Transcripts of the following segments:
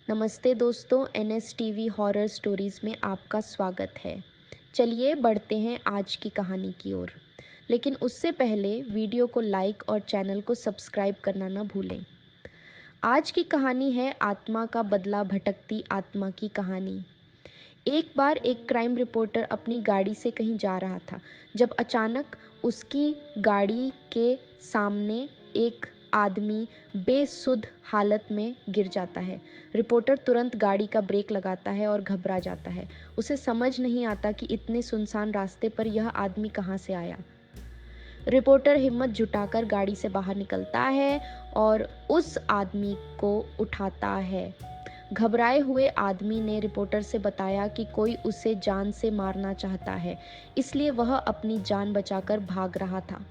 नमस्ते दोस्तों, NSTV horror stories में आपका स्वागत है। चलिए बढ़ते हैं आज की कहानी की ओर। लेकिन उससे पहले वीडियो को लाइक और चैनल को सब्सक्राइब करना ना भूलें। आज की कहानी है आत्मा का बदला भटकती आत्मा की कहानी। एक बार एक क्राइम रिपोर्टर अपनी गाड़ी से कहीं जा रहा था जब अचानक उसकी गाड़ी के सामने एक आदमी बेसुध हालत में गिर जाता है। रिपोर्टर तुरंत गाड़ी का ब्रेक लगाता है और घबरा जाता है। उसे समझ नहीं आता कि इतने सुनसान रास्ते पर यह आदमी कहाँ से आया। रिपोर्टर हिम्मत जुटाकर गाड़ी से बाहर निकलता है और उस आदमी को उठाता है। घबराए हुए आदमी ने रिपोर्टर से बताया कि कोई उसे जान से मारना चाहता है, इसलिए वह अपनी जान बचाकर भाग रहा था।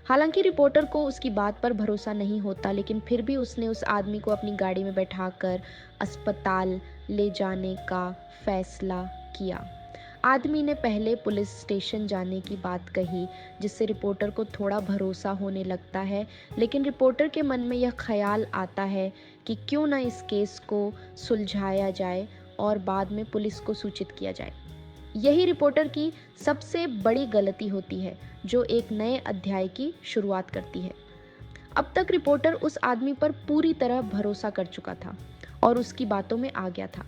हालांकि रिपोर्टर को उसकी बात पर भरोसा नहीं होता, लेकिन फिर भी उसने उस आदमी को अपनी गाड़ी में बैठाकर अस्पताल ले जाने का फैसला किया। आदमी ने पहले पुलिस स्टेशन जाने की बात कही, जिससे रिपोर्टर को थोड़ा भरोसा होने लगता है, लेकिन रिपोर्टर के मन में यह ख्याल आता है कि क्यों न इस केस को सुलझाया जाए और बाद में पुलिस को सूचित किया जाए। यही रिपोर्टर की सबसे बड़ी गलती होती है, जो एक नए अध्याय की शुरुआत करती है। अब तक रिपोर्टर उस आदमी पर पूरी तरह भरोसा कर चुका था और उसकी बातों में आ गया था।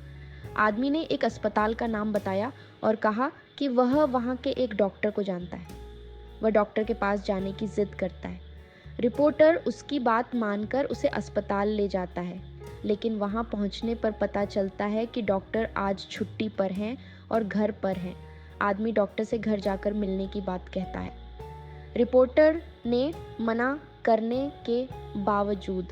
आदमी ने एक अस्पताल का नाम बताया और कहा कि वह वहाँ के एक डॉक्टर को जानता है। वह डॉक्टर के पास जाने की जिद करता है। रिपोर्टर उसकी बात मानकर उसे अस्पताल ले जाता है, लेकिन वहाँ पहुँचने पर पता चलता है कि डॉक्टर आज छुट्टी पर हैं और घर पर हैं। आदमी डॉक्टर से घर जाकर मिलने की बात कहता है। रिपोर्टर ने मना करने के बावजूद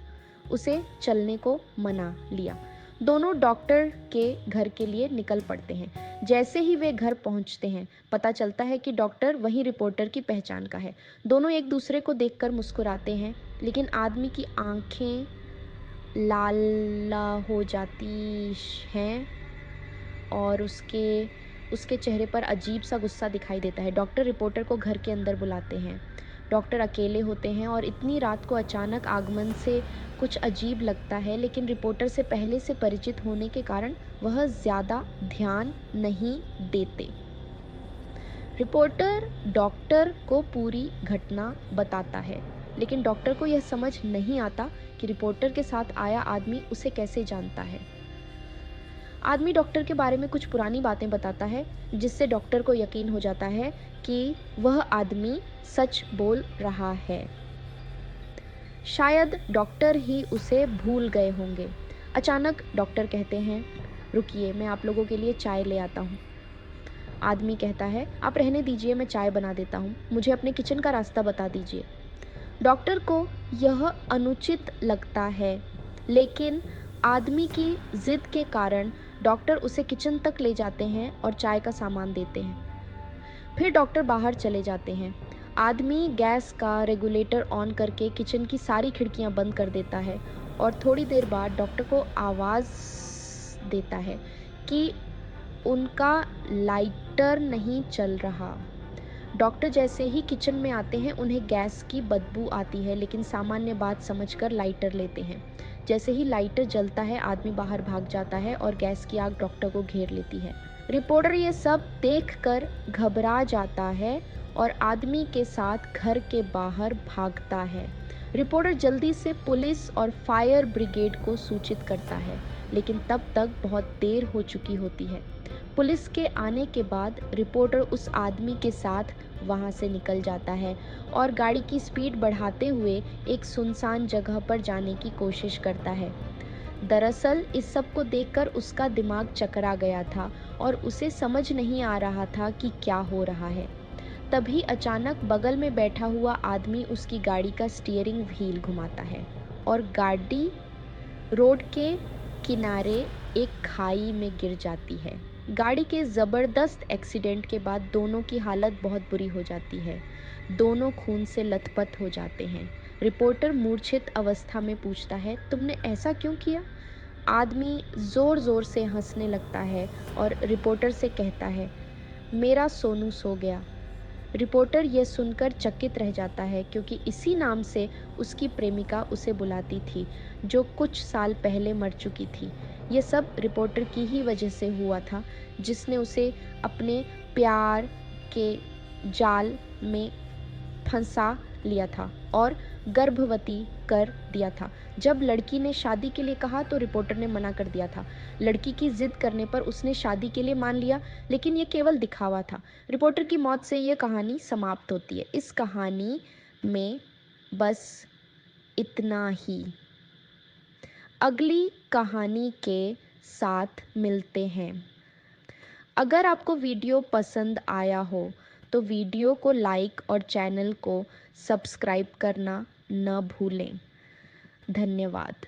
उसे चलने को मना लिया। दोनों डॉक्टर के घर के लिए निकल पड़ते हैं। जैसे ही वे घर पहुंचते हैं, पता चलता है कि डॉक्टर वही रिपोर्टर की पहचान का है। दोनों एक दूसरे को देखकर मुस्कुराते हैं, लेकिन आदमी की आंखें लाल हो जाती हैं और उसके उसके चेहरे पर अजीब सा गुस्सा दिखाई देता है। डॉक्टर रिपोर्टर को घर के अंदर बुलाते हैं। डॉक्टर अकेले होते हैं और इतनी रात को अचानक आगमन से कुछ अजीब लगता है, लेकिन रिपोर्टर से पहले से परिचित होने के कारण वह ज़्यादा ध्यान नहीं देते। रिपोर्टर डॉक्टर को पूरी घटना बताता है, लेकिन डॉक्टर को यह समझ नहीं आता कि रिपोर्टर के साथ आया आदमी उसे कैसे जानता है। आदमी डॉक्टर के बारे में कुछ पुरानी बातें बताता है, जिससे डॉक्टर को यकीन हो जाता है कि वह आदमी सच बोल रहा है। शायद डॉक्टर ही उसे भूल गए होंगे। अचानक डॉक्टर कहते हैं, रुकिए, मैं आप लोगों के लिए चाय ले आता हूँ। आदमी कहता है, आप रहने दीजिए, मैं चाय बना देता हूँ, मुझे अपने किचन का रास्ता बता दीजिए। डॉक्टर को यह अनुचित लगता है, लेकिन आदमी की जिद के कारण डॉक्टर उसे किचन तक ले जाते हैं और चाय का सामान देते हैं। फिर डॉक्टर बाहर चले जाते हैं। आदमी गैस का रेगुलेटर ऑन करके किचन की सारी खिड़कियां बंद कर देता है और थोड़ी देर बाद डॉक्टर को आवाज़ देता है कि उनका लाइटर नहीं चल रहा। डॉक्टर जैसे ही किचन में आते हैं, उन्हें गैस की बदबू आती है, लेकिन सामान्य बात समझकर लाइटर लेते हैं। जैसे ही लाइटर जलता है, आदमी बाहर भाग जाता है और गैस की आग डॉक्टर को घेर लेती है। रिपोर्टर ये सब देखकर घबरा जाता है और आदमी के साथ घर के बाहर भागता है। रिपोर्टर जल्दी से पुलिस और फायर ब्रिगेड को सूचित करता है, लेकिन तब तक बहुत देर हो चुकी होती है। पुलिस के आने के बाद रिपोर्टर उस आदमी के साथ वहां से निकल जाता है और गाड़ी की स्पीड बढ़ाते हुए एक सुनसान जगह पर जाने की कोशिश करता है। दरअसल इस सब को देखकर उसका दिमाग चकरा गया था और उसे समझ नहीं आ रहा था कि क्या हो रहा है। तभी अचानक बगल में बैठा हुआ आदमी उसकी गाड़ी का स्टीयरिंग व्हील घुमाता है और गाड़ी रोड के किनारे एक खाई में गिर जाती है। गाड़ी के ज़बरदस्त एक्सीडेंट के बाद दोनों की हालत बहुत बुरी हो जाती है। दोनों खून से लथपथ हो जाते हैं। रिपोर्टर मूर्छित अवस्था में पूछता है, तुमने ऐसा क्यों किया? आदमी ज़ोर ज़ोर से हंसने लगता है और रिपोर्टर से कहता है, मेरा सोनू सो गया। रिपोर्टर यह सुनकर चकित रह जाता है, क्योंकि इसी नाम से उसकी प्रेमिका उसे बुलाती थी जो कुछ साल पहले मर चुकी थी। ये सब रिपोर्टर की ही वजह से हुआ था, जिसने उसे अपने प्यार के जाल में फंसा लिया था और गर्भवती कर दिया था। जब लड़की ने शादी के लिए कहा तो रिपोर्टर ने मना कर दिया था। लड़की की जिद करने पर उसने शादी के लिए मान लिया, लेकिन ये केवल दिखावा था। रिपोर्टर की मौत से ये कहानी समाप्त होती है। इस कहानी में बस इतना ही। अगली कहानी के साथ मिलते हैं। अगर आपको वीडियो पसंद आया हो तो वीडियो को लाइक और चैनल को सब्सक्राइब करना न भूलें। धन्यवाद।